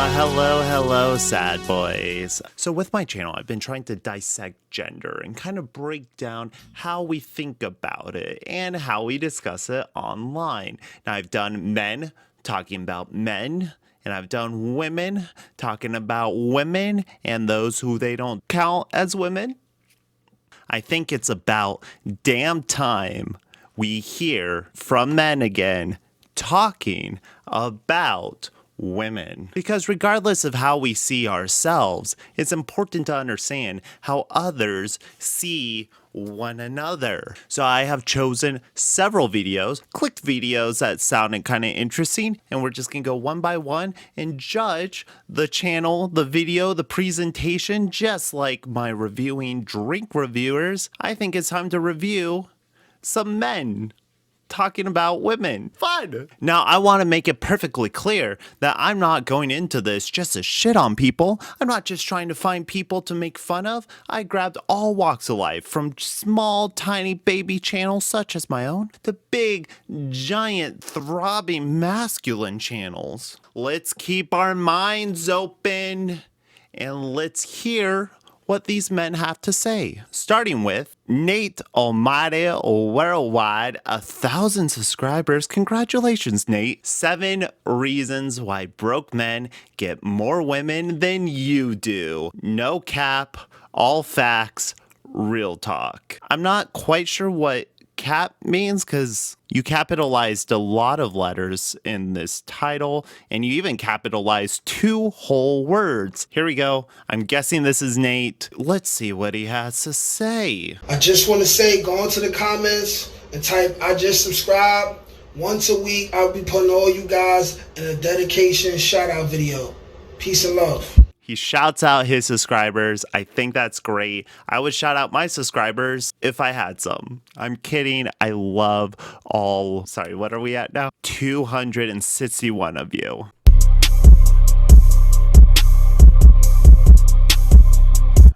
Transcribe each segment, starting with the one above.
Hello, sad boys. So with my channel, I've been trying to dissect gender and kind of break down how we think about it and how we discuss it online. Now, I've done men talking about men, and I've done women talking about women and those who they don't count as women. I think it's about damn time we hear from men again talking about women. Because regardless of how we see ourselves, it's important to understand how others see one another. So I have chosen several videos, clicked videos that sounded kind of interesting, and we're just gonna go one by one and judge the channel, the video, the presentation, just like my reviewing drink reviewers. I think it's time to review some men talking about women. Fun! Now, I want to make it perfectly clear that I'm not going into this just to shit on people. I'm not just trying to find people to make fun of. I grabbed all walks of life, from small, tiny baby channels such as my own, to big, giant, throbbing, masculine channels. Let's keep our minds open and let's hear what these men have to say. Starting with Nate Almighty Worldwide, 1,000 subscribers. Congratulations, Nate. 7 reasons why broke men get more women than you do. No cap, all facts, real talk. I'm not quite sure what cap means because you capitalized a lot of letters in this title and you even capitalized 2 whole words. Here we go. I'm guessing this is Nate. Let's see what he has to say. I just want to say, go into the comments and type I just subscribed. Once a week I'll be putting all you guys in a dedication shout out video. Peace and love. He shouts out his subscribers. I think that's great. I would shout out my subscribers if I had some. I'm kidding. I love all, sorry, what are we at now? 261 of you.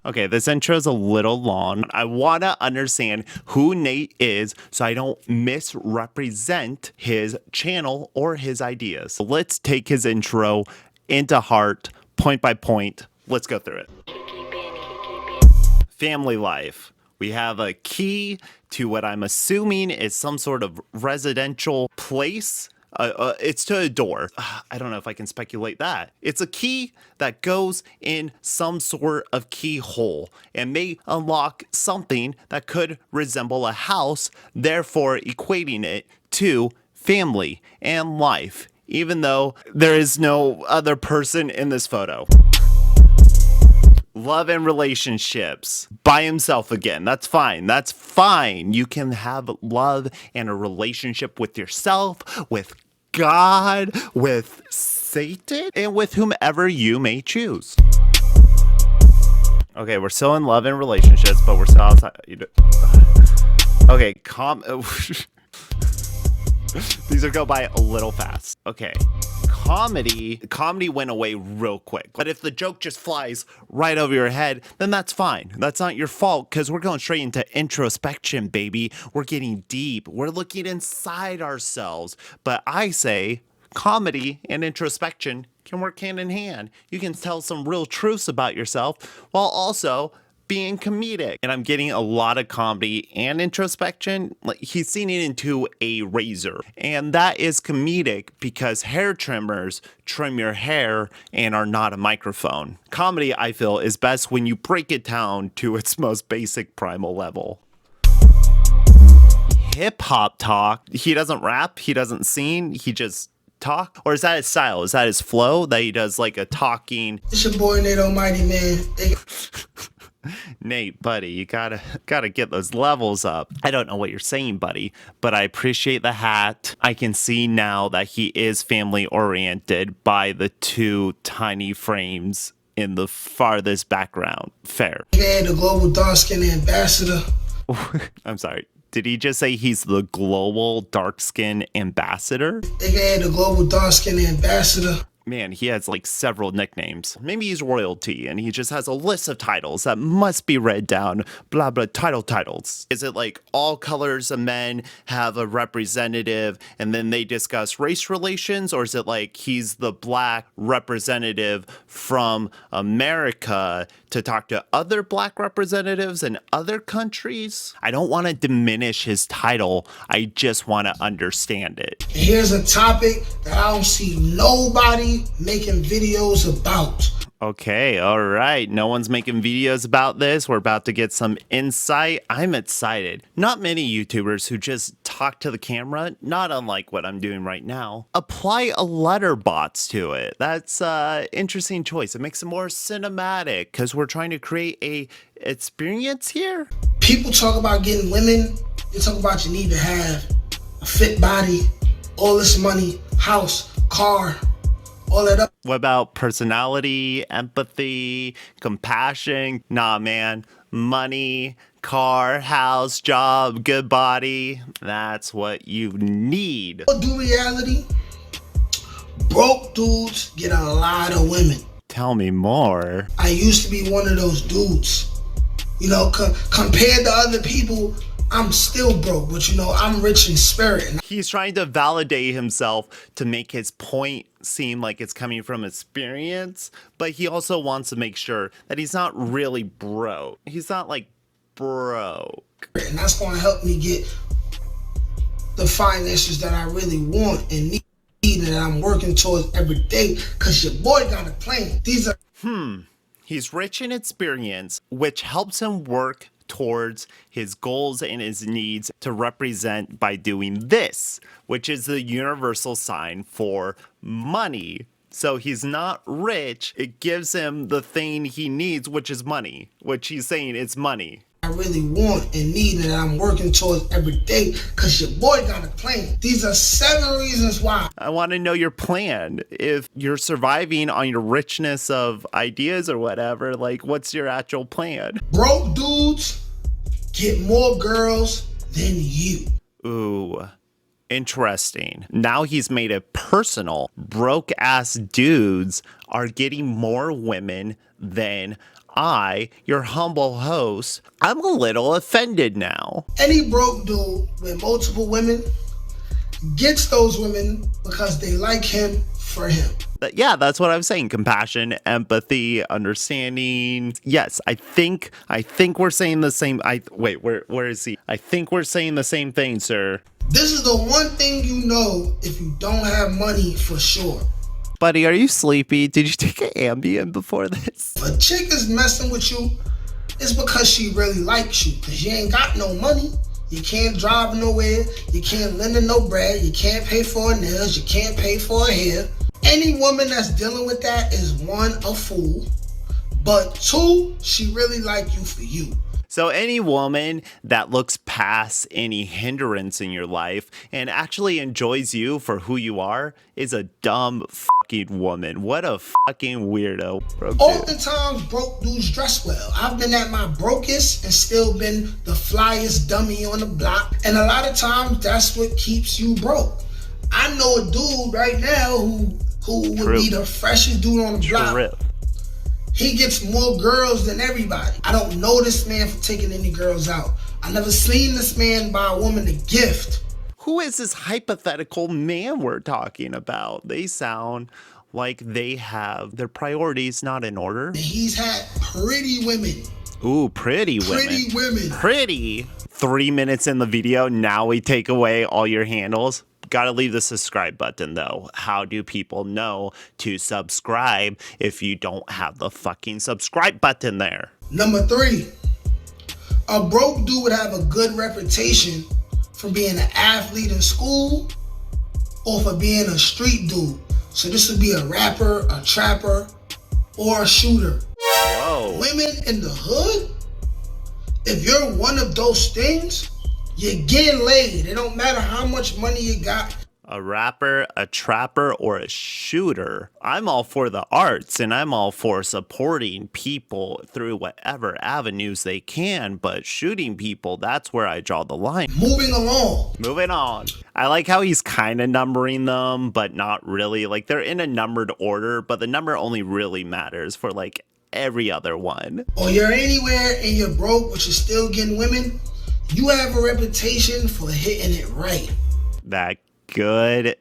Okay, this intro is a little long. I want to understand who Nate is so I don't misrepresent his channel or his ideas. So let's take his intro into heart. Point by point, let's go through it. Family life. We have a key to what I'm assuming is some sort of residential place. It's to a door. I don't know if I can speculate that. It's a key that goes in some sort of keyhole and may unlock something that could resemble a house, therefore equating it to family and life, even though there is no other person in this photo. Love and relationships. By himself again. That's fine. That's fine. You can have love and a relationship with yourself, with God, with Satan, and with whomever you may choose. Okay, we're still in love and relationships, but we're still outside. Okay, these are go by a little fast. Okay. Comedy went away real quick. But if the joke just flies right over your head, then that's fine. That's not your fault because we're going straight into introspection, baby. We're getting deep. We're looking inside ourselves. But I say comedy and introspection can work hand in hand. You can tell some real truths about yourself while also being comedic. And I'm getting a lot of comedy and introspection. Like he's seen it into a razor. And that is comedic because hair trimmers trim your hair and are not a microphone. Comedy, I feel, is best when you break it down to its most basic primal level. Hip hop talk. He doesn't rap, he doesn't sing, he just talk? Or is that his style? Is that his flow that he does like a talking? It's your boy Nate Almighty, man. Nate, buddy, you gotta get those levels up. I don't know what you're saying, buddy, but I appreciate the hat. I can see now that he is family oriented by the 2 tiny frames in the farthest background. Fair. Man, the global dark skin ambassador. I'm sorry. Did he just say he's the global dark skin ambassador? The global dark skin ambassador. Man, he has like several nicknames. Maybe he's royalty and he just has a list of titles that must be read down. Blah, blah, titles. Is it like all colors of men have a representative and then they discuss race relations? Or is it like he's the black representative from America to talk to other black representatives in other countries? I don't want to diminish his title. I just want to understand it. Here's a topic that I don't see nobody making videos about. Okay, all right. No one's making videos about this. We're about to get some insight. I'm excited. Not many YouTubers who just talk to the camera, not unlike what I'm doing right now, apply a letterbox to it. That's an interesting choice. It makes it more cinematic because we're trying to create a experience here. People talk about getting women. They talk about you need to have a fit body, all this money, house, car, all that up. What about personality, empathy, compassion? Nah, man. Money, car, house, job, good body. That's what you need. Do reality. Broke dudes get a lot of women. Tell me more. I used to be one of those dudes. You know, compared to other people, I'm still broke, but you know, I'm rich in spirit. He's trying to validate himself to make his point seem like it's coming from experience, but he also wants to make sure that he's not really broke. He's not like broke. And that's going to help me get the finances that I really want and need that I'm working towards every day, because your boy got a plan. These are... He's rich in experience, which helps him work towards his goals and his needs to represent by doing this, which is the universal sign for money. So he's not rich. It gives him the thing he needs, which is money, which he's saying it's money. I really want and need that I'm working towards every day, because your boy got a plan. These are 7 reasons why. I want to know your plan. If you're surviving on your richness of ideas or whatever, like what's your actual plan? Broke dudes get more girls than you. Ooh, interesting. Now he's made it personal. Broke ass dudes are getting more women than I, your humble host. I'm a little offended now. Any broke dude with multiple women gets those women because they like him for him. Yeah, that's what I'm saying. Compassion, empathy, understanding. Yes, I think we're saying the same. Wait, where is he? I think we're saying the same thing, sir. This is the one thing you know if you don't have money for sure. Buddy, are you sleepy? Did you take an Ambien before this? If a chick is messing with you, it's because she really likes you. Because you ain't got no money. You can't drive nowhere. You can't lend her no bread. You can't pay for her nails. You can't pay for her hair. Any woman that's dealing with that is 1, a fool. But 2, she really like you for you. So any woman that looks past any hindrance in your life and actually enjoys you for who you are is a dumb fucking woman. What a fucking weirdo. Oftentimes, broke dudes dress well. I've been at my brokest and still been the flyest dummy on the block. And a lot of times, that's what keeps you broke. I know a dude right now who would be the freshest dude on the block. He gets more girls than everybody. I don't know this man for taking any girls out. I never seen this man buy a woman a gift. Who is this hypothetical man we're talking about? They sound like they have their priorities not in order. He's had pretty women. Ooh, pretty women. Pretty women. Pretty. 3 minutes in the video, now we take away all your handles. Gotta leave the subscribe button though. How do people know to subscribe if you don't have the fucking subscribe button there? Number 3, a broke dude would have a good reputation for being an athlete in school or for being a street dude. So this would be a rapper, a trapper, or a shooter. Whoa. Women in the hood, if you're one of those things, you're getting laid. It don't matter how much money you got. A rapper, a trapper, or a shooter. I'm all for the arts and I'm all for supporting people through whatever avenues they can, but shooting people, that's where I draw the line. Moving along. Moving on. I like how he's kind of numbering them, but not really. Like they're in a numbered order, but the number only really matters for like every other one. Or you're anywhere and you're broke, but you're still getting women, you have a reputation for hitting it right. That good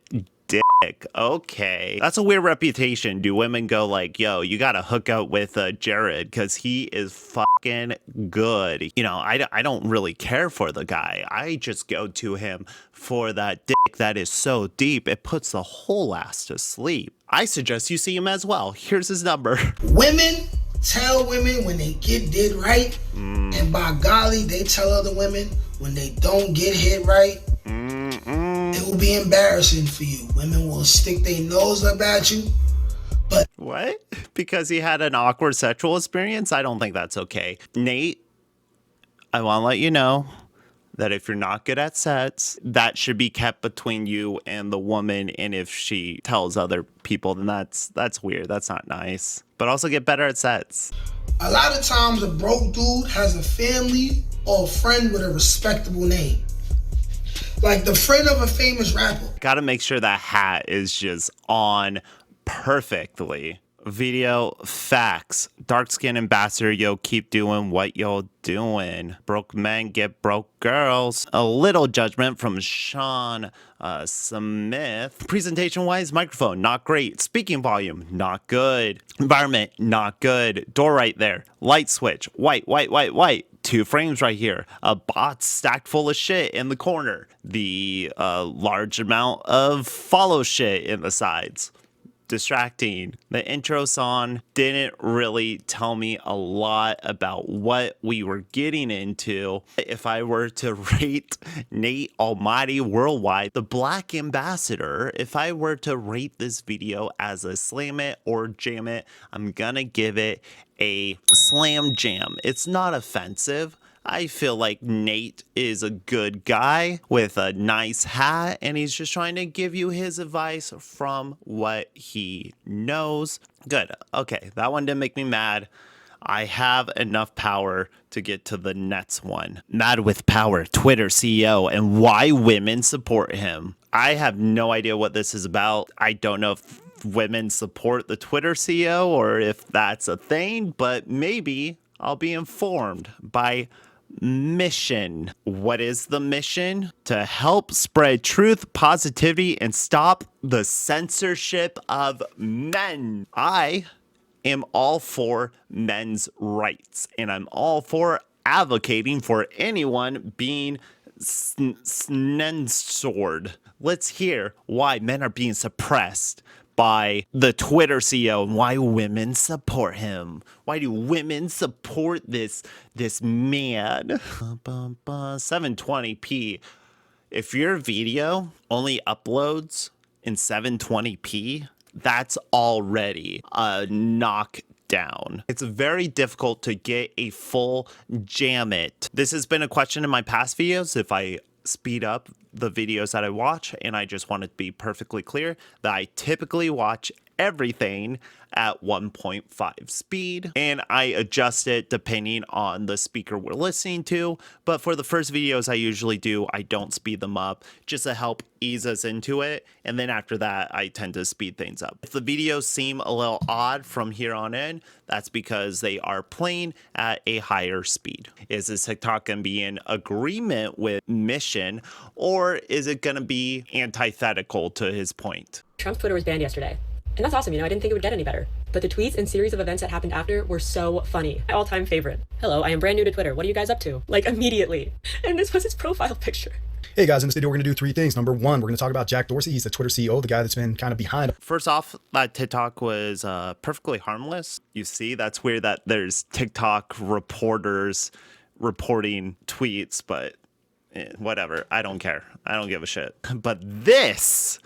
dick. Okay. That's a weird reputation. Do women go like, yo, you gotta hook up with Jared because he is fucking good. You know, I don't really care for the guy. I just go to him for that dick that is so deep, it puts the whole ass to sleep. I suggest you see him as well. Here's his number. Women tell women when they get did right, and by golly, they tell other women when they don't get hit right. It will be embarrassing for you. Women will stick their nose up at you. But what? Because he had an awkward sexual experience? I don't think that's okay. Nate, I want to let you know that if you're not good at sets, that should be kept between you and the woman. And if she tells other people, then that's weird. That's not nice. But also get better at sets. A lot of times a broke dude has a family or a friend with a respectable name. Like the friend of a famous rapper. Gotta make sure that hat is just on perfectly. Video facts. Dark skin ambassador, yo, keep doing what you're doing. Broke men get broke girls. A little judgment from Sean Smith. Presentation wise, microphone, not great. Speaking volume, not good. Environment, not good. Door right there. Light switch, white, white, white, white. 2 frames right here. A bot stacked full of shit in the corner. The large amount of follow shit in the sides. Distracting. The intro song didn't really tell me a lot about what we were getting into. If I were to rate Nate Almighty Worldwide, the Black Ambassador, if I were to rate this video as a slam it or jam it, I'm gonna give it a slam jam. It's not offensive. I feel like Nate is a good guy with a nice hat, and he's just trying to give you his advice from what he knows. Good. Okay, that one didn't make me mad. I have enough power to get to the next one. Mad with Power, Twitter CEO, and why women support him. I have no idea what this is about. I don't know if women support the Twitter CEO or if that's a thing, but maybe I'll be informed by mission. What is the mission? To help spread truth, positivity, and stop the censorship of men. I am all for men's rights, and I'm all for advocating for anyone being censored. Let's hear why men are being suppressed by the Twitter CEO and why women support him. Why do women support this man? 720p. If your video only uploads in 720p, that's already a knockdown. It's very difficult to get a full jam it. This has been a question in my past videos. If I speed up the videos that I watch, and I just want to be perfectly clear that I typically watch everything at 1.5 speed, and I adjust it depending on the speaker we're listening to. But for the first videos I usually do, I don't speed them up just to help ease us into it, and then after that I tend to speed things up. If the videos seem a little odd from here on in, that's because they are playing at a higher speed. Is this TikTok gonna be in agreement with mission, or is it gonna be antithetical to his point? Trump's Twitter was banned yesterday. And that's awesome, I didn't think it would get any better. But the tweets and series of events that happened after were so funny. My all-time favorite. Hello, I am brand new to Twitter. What are you guys up to? Like, immediately. And this was his profile picture. Hey guys, in this video we're going to do 3 things. Number 1, we're going to talk about Jack Dorsey. He's the Twitter CEO, the guy that's been kind of behind. First off, that TikTok was perfectly harmless. You see, that's weird that there's TikTok reporters reporting tweets, but whatever. I don't care. I don't give a shit. But this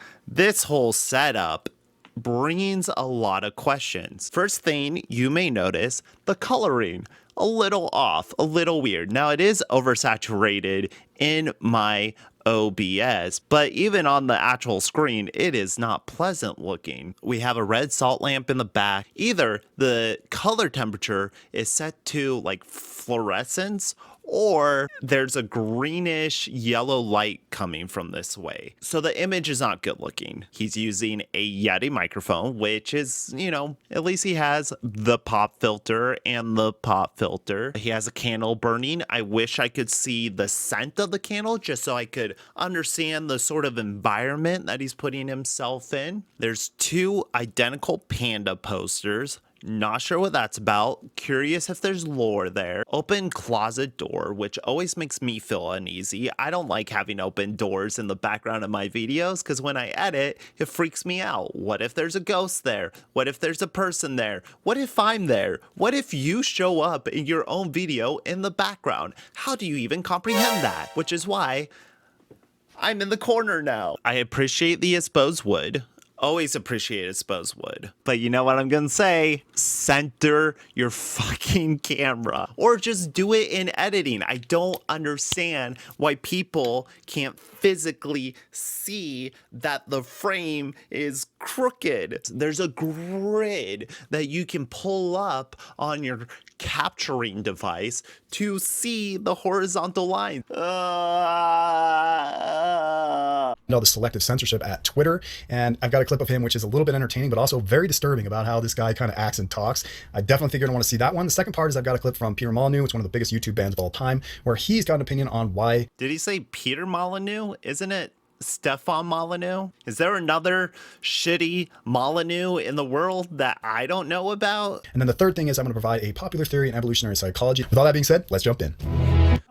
whole setup brings a lot of questions. First thing you may notice, the coloring. A little off, a little weird. Now it is oversaturated in my OBS, but even on the actual screen, it is not pleasant looking. We have a red salt lamp in the back. Either the color temperature is set to like fluorescence, or there's a greenish yellow light coming from this way. So the image is not good looking. He's using a Yeti microphone, which is, you know, at least he has the pop filter and the pop filter. He has a candle burning. I wish I could see the scent of the candle just so I could understand the sort of environment that he's putting himself in. There's 2 identical panda posters. Not sure what that's about. Curious if there's lore there. Open closet door, which always makes me feel uneasy. I don't like having open doors in the background of my videos because when I edit, it freaks me out. What if there's a ghost there? What if there's a person there? What if I'm there? What if you show up in your own video in the background? How do you even comprehend that? Which is why I'm in the corner now. I appreciate the exposed wood. Always appreciate exposed wood. But you know what I'm gonna say? Center your fucking camera. Or just do it in editing. I don't understand why people can't physically see that the frame is crooked. There's a grid that you can pull up on your capturing device to see the horizontal line. All the selective censorship at Twitter, and I've got a clip of him which is a little bit entertaining but also very disturbing about how this guy kind of acts and talks. I definitely think you're gonna want to see that one. The second part is I've got a clip from Peter Molyneux. It's one of the biggest YouTube bands of all time, where he's got an opinion on why. Did he say Peter Molyneux? Isn't it Stefan Molyneux? Is there another shitty Molyneux in the world that I don't know about? And then the third thing is I'm going to provide a popular theory in evolutionary psychology. With all that being said, let's jump in.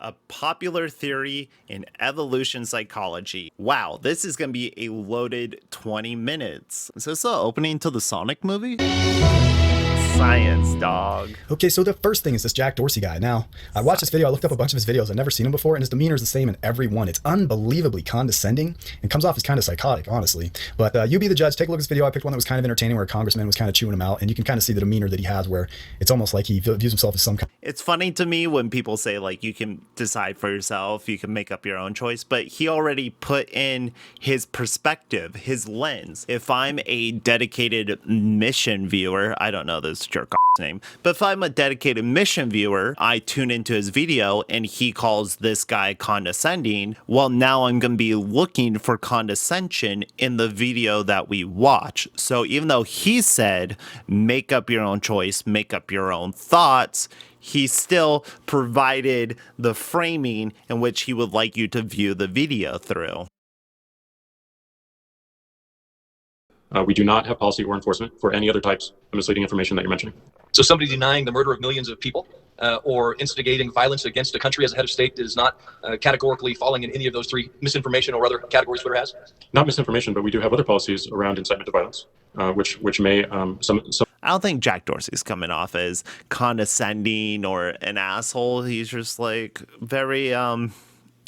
A popular theory in evolution psychology. Wow, this is going to be a loaded 20 minutes. Is this the opening to the Sonic movie? Science, dog. Okay, so the first thing is this Jack Dorsey guy. Now, I watched this video, I looked up a bunch of his videos, I've never seen him before, and his demeanor is the same in every one. It's unbelievably condescending and comes off as kind of psychotic, honestly. But you be the judge, take a look at this video. I picked one that was kind of entertaining where a congressman was kind of chewing him out, and you can kind of see the demeanor that he has where it's almost like he views himself as some kind. It's funny to me when people say, like, you can decide for yourself, you can make up your own choice, but he already put in his perspective, his lens. If I'm a dedicated mission viewer, I don't know this jerk name, but if I'm a dedicated mission viewer, I tune into his video and he calls this guy condescending. Well, now I'm going to be looking for condescension in the video that we watch. So even though he said, make up your own choice, make up your own thoughts, he still provided the framing in which he would like you to view the video through. We do not have policy or enforcement for any other types of misleading information that you're mentioning. So somebody denying the murder of millions of people or instigating violence against a country as a head of state is not categorically falling in any of those 3 misinformation or other categories Twitter has? Not misinformation, but we do have other policies around incitement to violence, which may some. I don't think Jack Dorsey's coming off as condescending or an asshole. He's just like very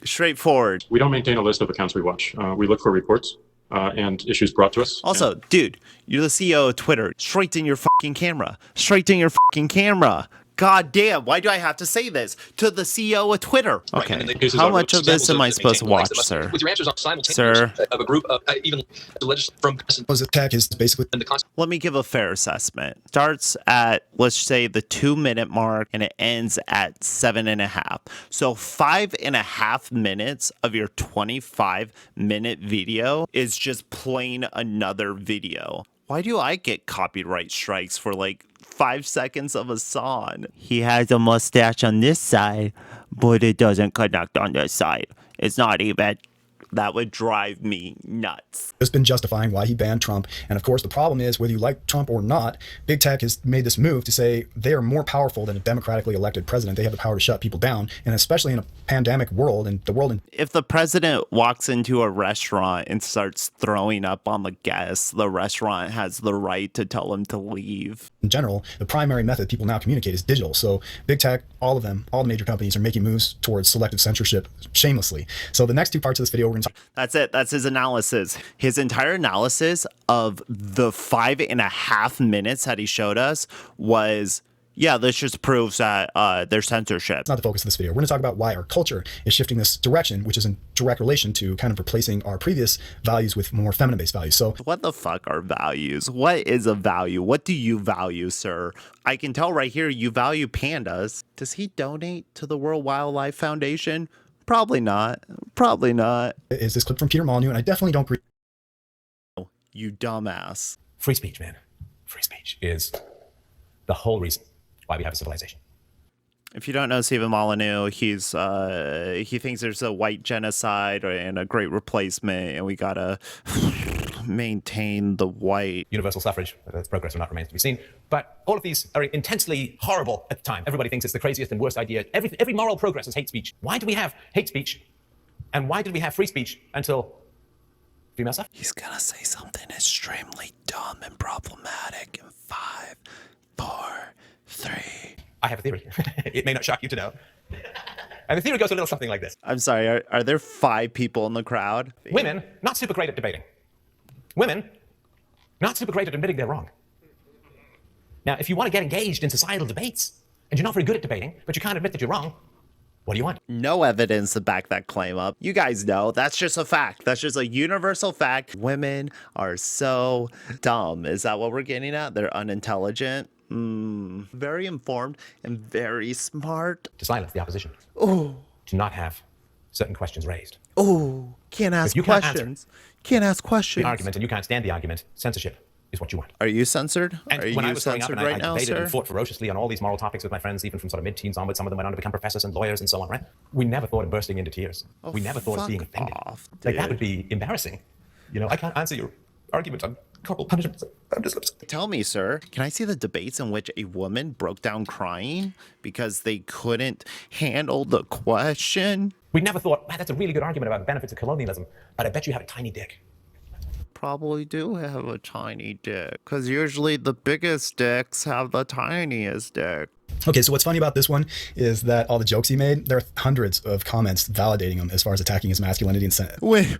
straightforward. We don't maintain a list of accounts we watch. We look for reports and issues brought to us. Also, dude, you're the CEO of Twitter. Straighten your fucking camera. Straighten your fucking camera. God damn, why do I have to say this to the CEO of Twitter? Okay, Right, I mean, how much of this am I supposed to watch, sir? With your answers on simultaneous of a group of even the legislature from The tech is basically and the concept. Let me give a fair assessment. Starts at, let's say, the 2-minute mark, and it ends at 7.5. So 5.5 minutes of your 25-minute video is just playing another video. Why do I get copyright strikes for like 5 seconds of a song? He has a mustache on this side, but it doesn't connect on this side. It's not even. That would drive me nuts. just been justifying why he banned Trump. And of course, the problem is, whether you like Trump or not, big tech has made this move to say they are more powerful than a democratically elected president. They have the power to shut people down, and especially in a pandemic world and the world. If the president walks into a restaurant and starts throwing up on the guests, the restaurant has the right to tell him to leave. In general, the primary method people now communicate is digital. So big tech, all of them, all the major companies are making moves towards selective censorship shamelessly. So the next two parts of this video, we're going to talk. That's it. That's his analysis. His entire analysis of the 5.5 minutes that he showed us was Yeah, this just proves that there's censorship. It's not the focus of this video. We're going to talk about why our culture is shifting this direction, which is in direct relation to kind of replacing our previous values with more feminine-based values. So What the fuck are values? What is a value? What do you value, sir? I can tell right here you value pandas. Does he donate to the World Wildlife Foundation? Probably not. Probably not. is this clip from Peter Molyneux, and I definitely don't agree. You dumbass. Free speech, man. Free speech is the whole reason why we have a civilization. If you don't know Stephen Molyneux, he thinks there's a white genocide and a great replacement, and we gotta maintain the white. Universal suffrage, that's progress or not remains to be seen. But all of these are intensely horrible at the time. Everybody thinks it's the craziest and worst idea. Every moral progress is hate speech. Why do we have hate speech? And why did we have free speech until female suffrage? He's gonna say something extremely dumb and problematic in 5, 4, 3. I have a theory. It may not shock you to know. And the theory goes a little something like this. I'm sorry, are there 5 people in the crowd? Women, not super great at debating. Women, not super great at admitting they're wrong. Now, if you want to get engaged in societal debates, and you're not very good at debating, but you can't admit that you're wrong, what do you want? No evidence to back that claim up. You guys know, that's just a fact. That's just a universal fact. Women are so dumb. Is that what we're getting at? They're unintelligent. Very informed and very smart. To silence the opposition. Oh. To not have certain questions raised. Oh, can't ask you can't questions. Can't ask questions. The argument, and you can't stand the argument. Censorship is what you want. Are you censored? And Are when I you was growing up censored and right I now, debated sir? and fought ferociously on all these moral topics with my friends, even from sort of mid-teens onwards, some of them went on to become professors and lawyers and so on, right? We never thought of bursting into tears. We never thought of being fuck offended. off, Like, that dude. would be embarrassing. You know, I can't answer your argument on corporal punishment. I'm just upset. Tell me, sir, can I see the debates in which a woman broke down crying because they couldn't handle the question? We never thought, wow, that's a really good argument about the benefits of colonialism, but I bet you have a tiny dick. Probably do have a tiny dick, because usually the biggest dicks have the tiniest dick. Okay, so what's funny about this one is that all the jokes he made, there are hundreds of comments validating him as far as attacking his masculinity and Wait,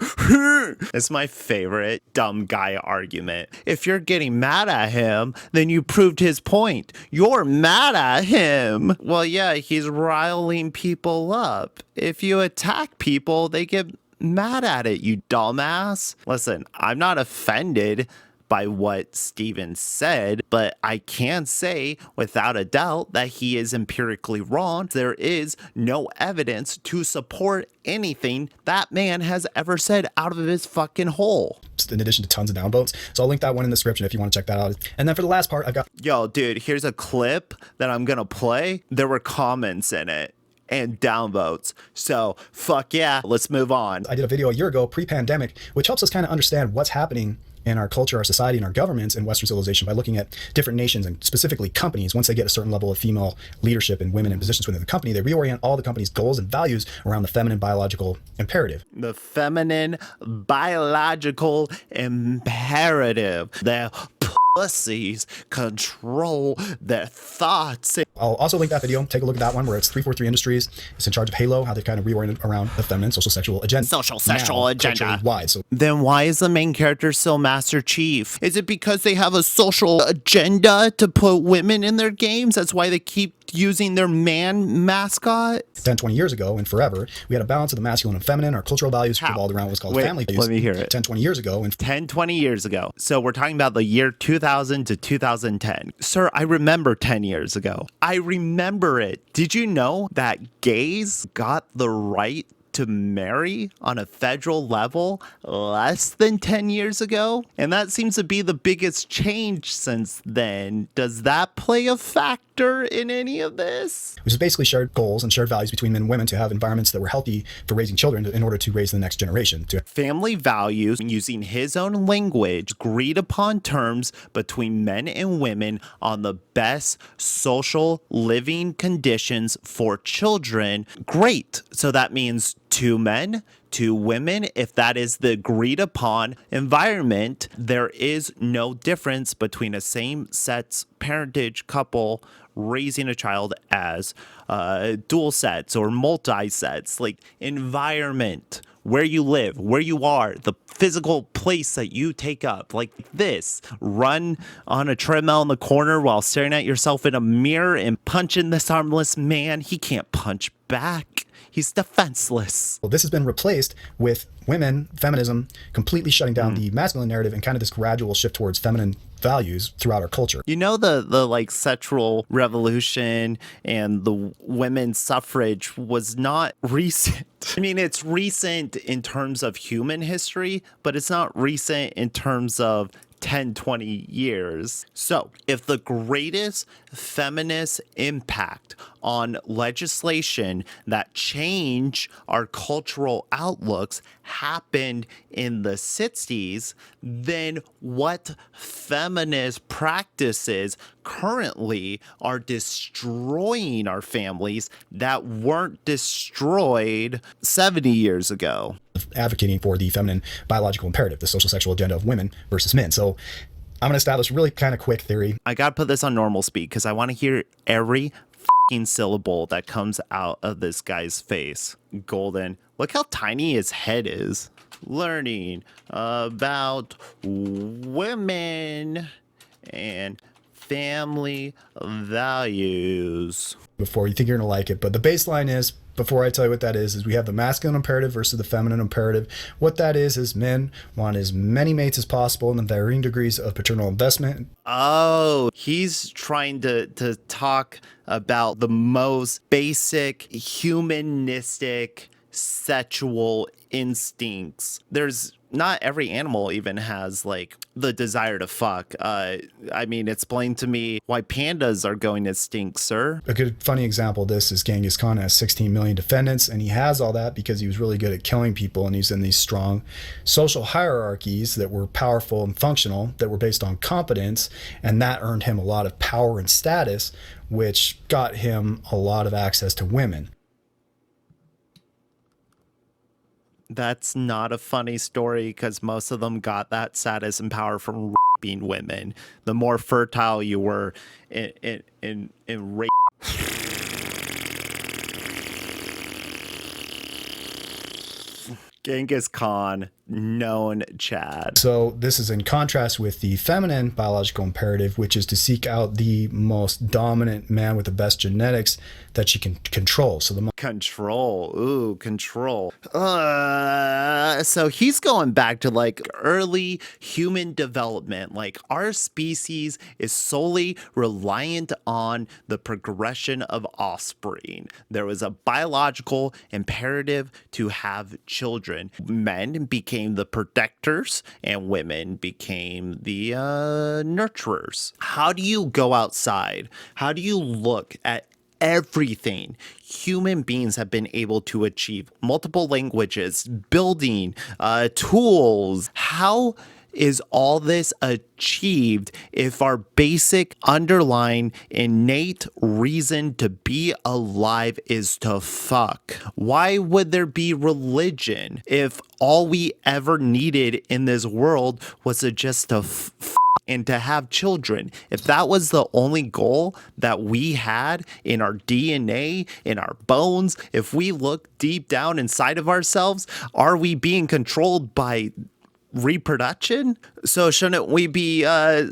it's my favorite dumb guy argument. If you're getting mad at him, then you proved his point. You're mad at him. Well, yeah, he's riling people up. If you attack people, they get mad at it, you dumbass. Listen, I'm not offended by what Steven said, but I can say without a doubt that he is empirically wrong. There is no evidence to support anything that man has ever said out of his fucking hole. in addition to tons of downvotes. So I'll link that one in the description if you want to check that out. And then for the last part, I've got... Yo, dude, here's a clip that I'm gonna play. There were comments in it and downvotes. So fuck yeah, let's move on. I did a video a year ago, pre-pandemic, which helps us kind of understand what's happening in our culture, our society, and our governments in Western civilization by looking at different nations and specifically companies. Once they get a certain level of female leadership and women in positions within the company, they reorient all the company's goals and values around the feminine biological imperative. The feminine biological imperative. Their pussies control their thoughts. I'll also link that video. Take a look at that one where it's 343 Industries. It's in charge of Halo, how they've kind of reoriented around the feminine social sexual agenda. Social sexual now, agenda. culturally wide. So Then why is the main character still Master Chief? Is it because they have a social agenda to put women in their games? That's why they keep using their man mascot? 10, 20 years ago and forever, we had a balance of the masculine and feminine. Our cultural values revolved around what's called Wait, family values. let me hear it. 10, 20 years ago and 10, 20 years ago. So we're talking about the year 2000 to 2010. Sir, I remember 10 years ago. I remember it. Did you know that gays got the right to marry on a federal level less than 10 years ago? And that seems to be the biggest change since then. Does that play a factor in any of this? which is basically shared goals and shared values between men and women to have environments that were healthy for raising children in order to raise the next generation. Family values, using his own language, agreed upon terms between men and women on the best social living conditions for children. Great. So that means 2 men, 2 women. If that is the agreed upon environment, there is no difference between a same-sex parentage couple raising a child as dual sets or multi-sets. Like, environment where you live, where you are, the physical place that you take up. Like this, run on a treadmill in the corner while staring at yourself in a mirror and punching this armless man. He can't punch back. He's defenseless. Well, this has been replaced with women, feminism, completely shutting down the masculine narrative and kind of this gradual shift towards feminine values throughout our culture. You know, the like sexual revolution and the women's suffrage was not recent. I mean, it's recent in terms of human history, but it's not recent in terms of 10, 20 years. So if the greatest feminist impact on legislation that change our cultural outlooks happened in the 60s, then what feminist practices currently are destroying our families that weren't destroyed 70 years ago? Advocating for the feminine biological imperative, the social sexual agenda of women versus men. So I'm going to establish a really kind of quick theory. I got to put this on normal speed because I want to hear every fucking syllable that comes out of this guy's face. Golden. Look how tiny his head is. Learning about women and family values. Before you think you're going to like it, but the baseline is, before I tell you what that is we have the masculine imperative versus the feminine imperative. What that is men want as many mates as possible and the varying degrees of paternal investment. Oh, he's trying to talk about the most basic humanistic sexual instincts. There's not every animal even has like the desire to fuck. I mean, explain to me why pandas are going extinct, sir. A good funny example of this is Genghis Khan has 16 million descendants, and he has all that because he was really good at killing people, and he's in these strong social hierarchies that were powerful and functional, that were based on competence, and that earned him a lot of power and status, which got him a lot of access to women. That's not a funny story because most of them got that status and power from raping women. The more fertile you were in rape. Genghis Khan, known Chad. So this is in contrast with the feminine biological imperative, which is to seek out the most dominant man with the best genetics that she can control. So the control. Ooh, control. So he's going back to like early human development. Like our species is solely reliant on the progression of offspring. There was a biological imperative to have children. Men became the protectors and women became the nurturers. How do you go outside? How do you look at everything human beings have been able to achieve? Multiple languages, building, tools. How is all this achieved if our basic underlying innate reason to be alive is to fuck? Why would there be religion if all we ever needed in this world was to just to and to have children? If that was the only goal that we had in our DNA, in our bones, if we look deep down inside of ourselves, are we being controlled by reproduction? So shouldn't we be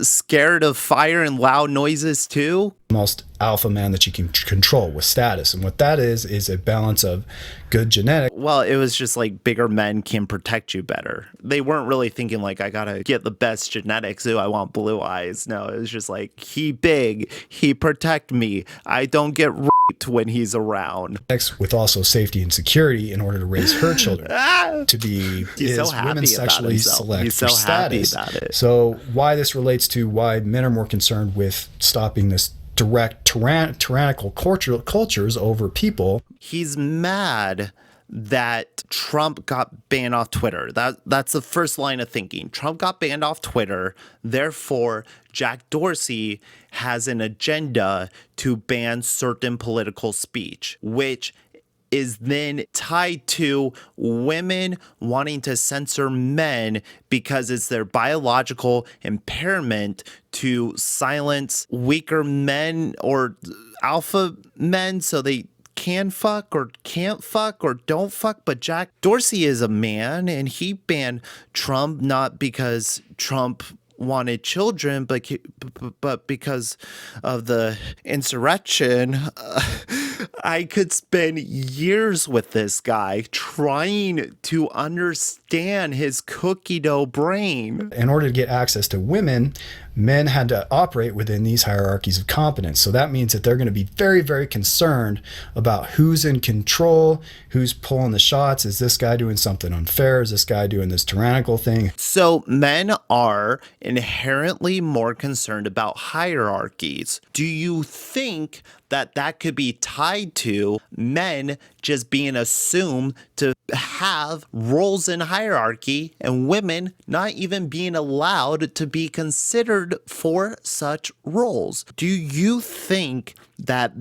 scared of fire and loud noises too? Most alpha man that you can control with status, and what that is a balance of good genetics. Well, it was just like bigger men can protect you better. They weren't really thinking like, I gotta get the best genetics. Ooh, I want blue eyes. No, it was just like, he big, he protect me, I don't get raped when he's around. With also safety and security in order to raise her children to be women sexually select He's so for status. happy about it. So why this relates to why men are more concerned with stopping this direct tyrannical cultures over people. He's mad that Trump got banned off Twitter. That's the first line of thinking. Trump got banned off Twitter. Therefore, Jack Dorsey has an agenda to ban certain political speech, which is then tied to women wanting to censor men because it's their biological impairment to silence weaker men or alpha men so they can fuck or can't fuck or don't fuck, but Jack Dorsey is a man, and he banned Trump not because Trump wanted children, but because of the insurrection. I could spend years with this guy trying to understand his cookie dough brain. In order to get access to women, men had to operate within these hierarchies of competence. So that means that they're going to be very, very concerned about who's in control, who's pulling the shots. Is this guy doing something unfair? Is this guy doing this tyrannical thing? So men are inherently more concerned about hierarchies. Do you think that could be tied to men just being assumed to have roles in hierarchy and women not even being allowed to be considered for such roles? Do you think that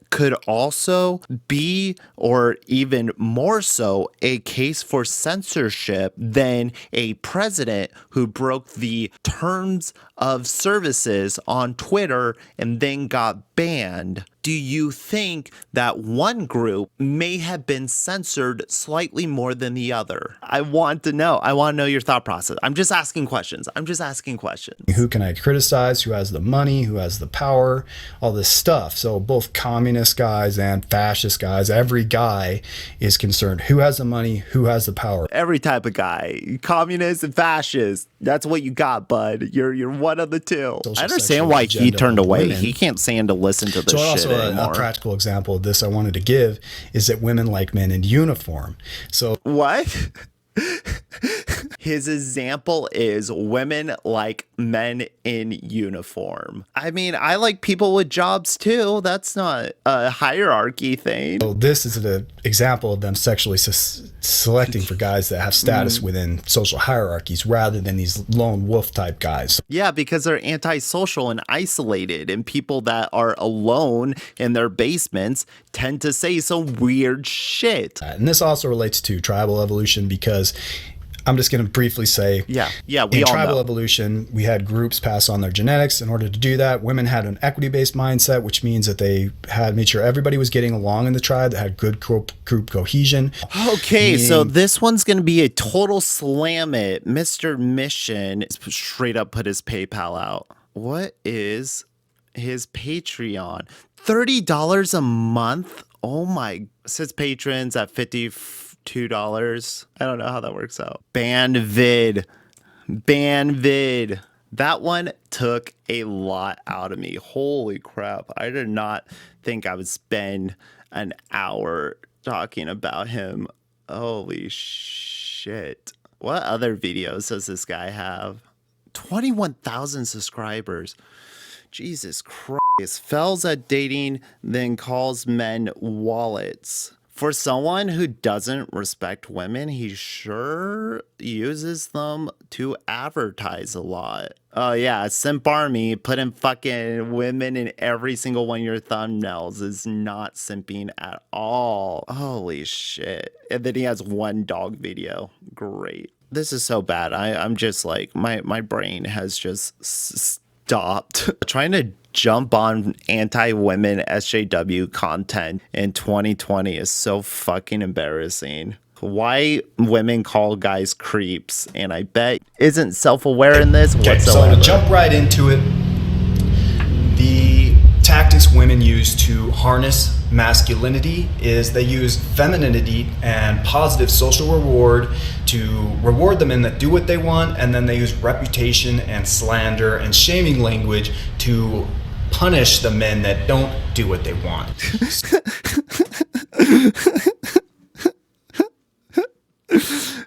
could also be, or even more so, a case for censorship than a president who broke the terms of services on Twitter and then got banned? Do you think that one group may have been censored slightly more than the other? I want to know. I want to know your thought process. I'm just asking questions. Who can I criticize? Who has the money? Who has the power? All this stuff. So both communist guys and fascist guys, every guy is concerned. Who has the money? Who has the power? Every type of guy, communist and fascist. That's what you got, bud. You're one of the two. I understand why he turned away. He can't stand to listen to this shit anymore. A practical example of this I wanted to give is that women like men in uniform. So what? His example is women like men in uniform. I mean, I like people with jobs too. That's not a hierarchy thing. So this is an example of them sexually selecting for guys that have status within social hierarchies rather than these lone wolf type guys. Yeah, because they're antisocial and isolated, and people that are alone in their basements tend to say some weird shit. And this also relates to tribal evolution, because I'm just going to briefly say, we in all tribal know. Evolution, we had groups pass on their genetics. In order to do that, women had an equity-based mindset, which means that they had made sure everybody was getting along in the tribe, that had good group cohesion. Okay, so this one's going to be a total slam it. Mr. Mission straight up put his PayPal out. What is his Patreon? $30 a month? Oh my, says patrons at $52. I don't know how that works out. Ban vid. That one took a lot out of me. Holy crap. I did not think I would spend an hour talking about him. Holy shit. What other videos does this guy have? 21,000 subscribers. Jesus Christ. Fails at dating, then calls men wallets. For someone who doesn't respect women, he sure uses them to advertise a lot. Oh yeah, Simp Army, putting fucking women in every single one of your thumbnails is not simping at all. Holy shit. And then he has one dog video. Great. This is so bad. I'm just like, my brain has just stopped. Trying to jump on anti-women SJW content in 2020 is so fucking embarrassing. Why women call guys creeps, and I bet isn't self-aware in this whatsoever. So to jump right into it, the tactics women use to harness masculinity is they use femininity and positive social reward to reward the men that do what they want, and then they use reputation and slander and shaming language to punish the men that don't do what they want.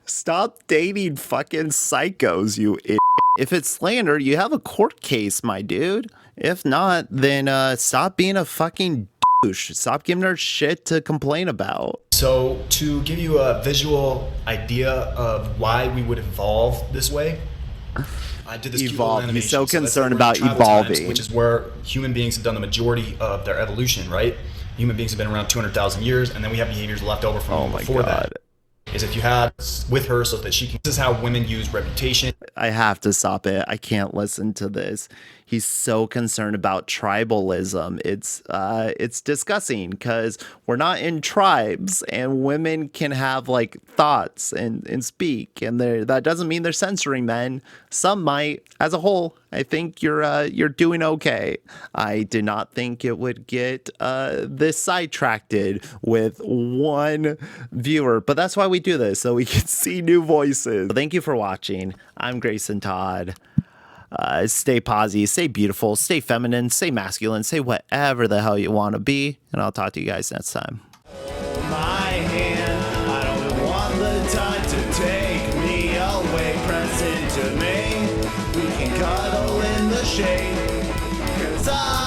Stop dating fucking psychos, you idiot. If it's slander, you have a court case, my dude. If not, then stop being a fucking douche. Stop giving her shit to complain about. So to give you a visual idea of why we would evolve this way, I did this Evolve. animation. He's so that's concerned we're in about tribal evolving. times, which is where human beings have done the majority of their evolution, right? Human beings have been around 200,000 years, and then we have behaviors left over from before that. Is if you had with her so that she can. This is how women use reputation. I have to stop it. I can't listen to this. he's so concerned about tribalism. It's disgusting because we're not in tribes, and women can have like thoughts and speak, and that doesn't mean they're censoring men. Some might. As a whole, I think you're doing okay. I did not think it would get this sidetracked with one viewer, but that's why we do this, so we can see new voices. Thank you for watching. I'm Grayson Todd. Stay posy, stay beautiful, stay feminine, stay masculine, say whatever the hell you want to be, and I'll talk to you guys next time. My hand, I don't want the time to take me away, press into me. We can cuddle in the shade, 'cause I